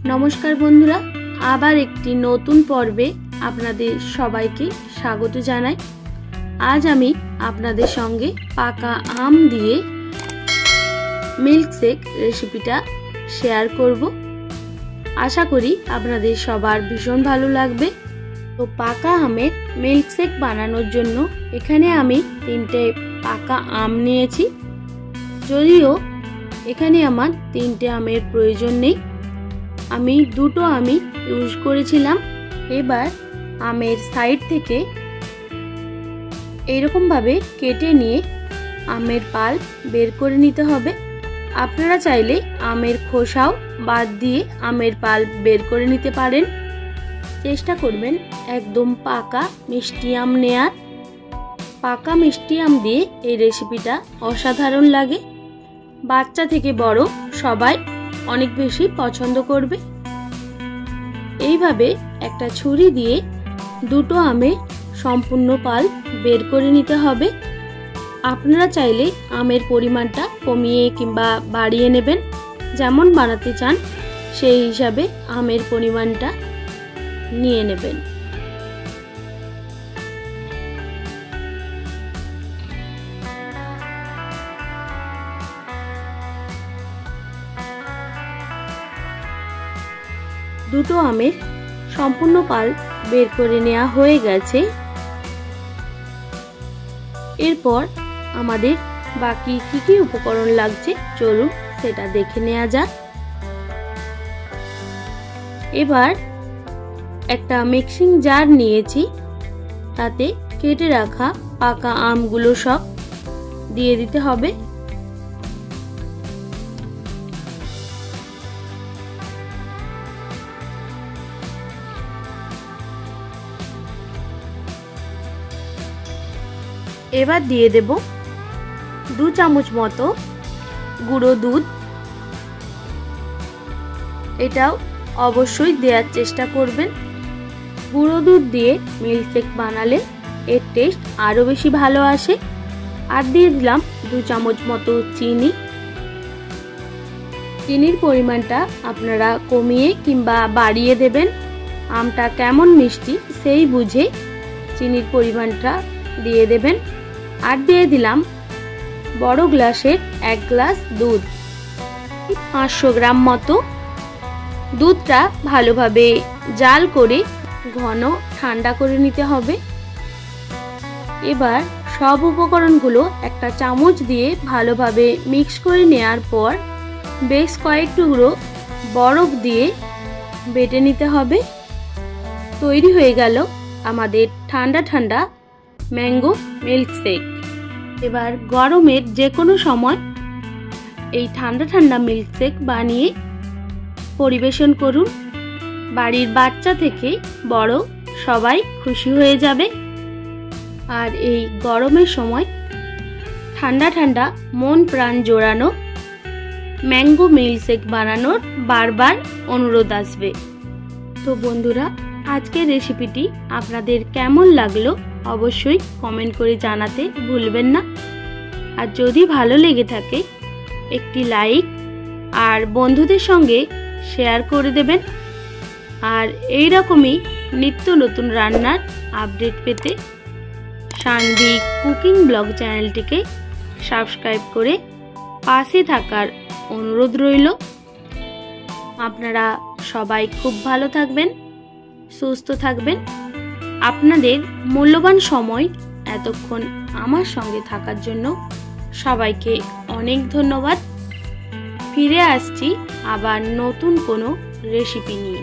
नमस्कार बंधुरा आबार एकटी नतून पर्वे आपनादेर सबाइके स्वागत जानाई। आज आमी आपनादेर संगे पाका आम दिए मिल्कशेक रेसिपिटा शेयर करब। आशा करी आपनादेर सबार भीषण भालो लागबे। तो पाका आमेर मिल्कशेक बानानोर जोन्नो एखाने आमी 3टे पाका आम नियेछि। यदिओ एखाने आमार 3टे आमेर प्रयोजन नेই, आमी दुटो आमी इउज करेছিলাম। এবার আমের সাইড থেকে এরকম ভাবে কেটে নিয়ে আমের পাল্প বের করে নিতে হবে। আপনারা চাইলে আমের খোসাও বাদ দিয়ে আমের পাল্প বের করে নিতে পারেন। চেষ্টা করবেন একদম পাকা মিষ্টি আম নেয়ার। পাকা মিষ্টি আম দিয়ে এই রেসিপিটা অসাধারণ লাগে। বাচ্চা থেকে বড় সবাই অনেক বেশি পছন্দ করবে। এইভাবে একটা ছুরি দিয়ে দুটো আমের সম্পূর্ণ পাল্প বের করে নিতে হবে। আপনারা চাইলে আমের পরিমাণটা কমিয়ে কিংবা বাড়িয়ে নেবেন, যেমন বানাতে চান সেই হিসাবে আমের পরিমাণটা নিয়ে নেবেন। দুটো আমের সম্পূর্ণ পাল্প বের করে নেওয়া হয়ে গেছে। এরপর আমাদের বাকি কি কি উপকরণ লাগছে চলুন সেটা দেখে নেওয়া যাক। এবার একটা মিক্সিং জার নিয়েছি, তাতে কেটে রাখা পাকা আমগুলো সব দিয়ে দিতে হবে। এবার দিয়ে দেব 2 চামচ মতো গুঁড়ো দুধ। এটাও অবশ্যই দেওয়ার চেষ্টা করবেন। গুঁড়ো দুধ দিয়ে মিল্কশেক বানালে এর টেস্ট আরো বেশি ভালো আসে। আর দিয়ে দিলাম 2 চামচ মতো চিনি। চিনির পরিমাণটা আপনারা কমিয়ে কিংবা বাড়িয়ে দেবেন। আমটা কেমন মিষ্টি সেই বুঝে চিনির পরিমাণটা দিয়ে দেবেন। আর দিয়ে দিলাম বড় গ্লাসের 1 গ্লাস দুধ, 500 গ্রাম মতো। দুধটা ভালোভাবে জাল করে ঘন ঠান্ডা করে নিতে হবে। এবার সব উপকরণগুলো একটা চামচ দিয়ে ভালোভাবে মিক্স করে নেওয়ার পর বেশ কয়েক টুকরো বরফ দিয়ে বেটে নিতে হবে। তৈরি হয়ে গেল আমাদের ঠান্ডা ঠান্ডা ম্যাঙ্গো মিল্কশেক। এবার গরমের যে কোনো সময় এই ঠান্ডা ঠান্ডা মিল্কশেক বানিয়ে পরিবেশন করুন। বাড়ির বাচ্চা থেকে বড় সবাই খুশি হয়ে যাবে। আর এই গরমের সময় ঠান্ডা ঠান্ডা মন প্রাণ জোড়ানো ম্যাঙ্গো মিল্কশেক বানানোর বারবার অনুরোধ আসবে। তো বন্ধুরা, আজকের রেসিপিটি আপনাদের কেমন লাগলো অবশ্যই কমেন্ট করে জানাতে ভুলবেন না। আর যদি ভালো লেগে থাকে একটি লাইক আর বন্ধুদের সঙ্গে শেয়ার করে দেবেন। আর এই রকমই নিত্য নতুন রান্নার আপডেট পেতে সানভি কুকিং ব্লগ চ্যানেলটিকে সাবস্ক্রাইব করে পাশে থাকার অনুরোধ রইল। আপনারা সবাই খুব ভালো থাকবেন, সুস্থ থাকবেন। আপনাদের মূল্যবান সময় এতক্ষণ আমার সঙ্গে থাকার জন্য সবাইকে অনেক ধন্যবাদ। ফিরে আসছি আবার নতুন কোনো রেসিপি নিয়ে।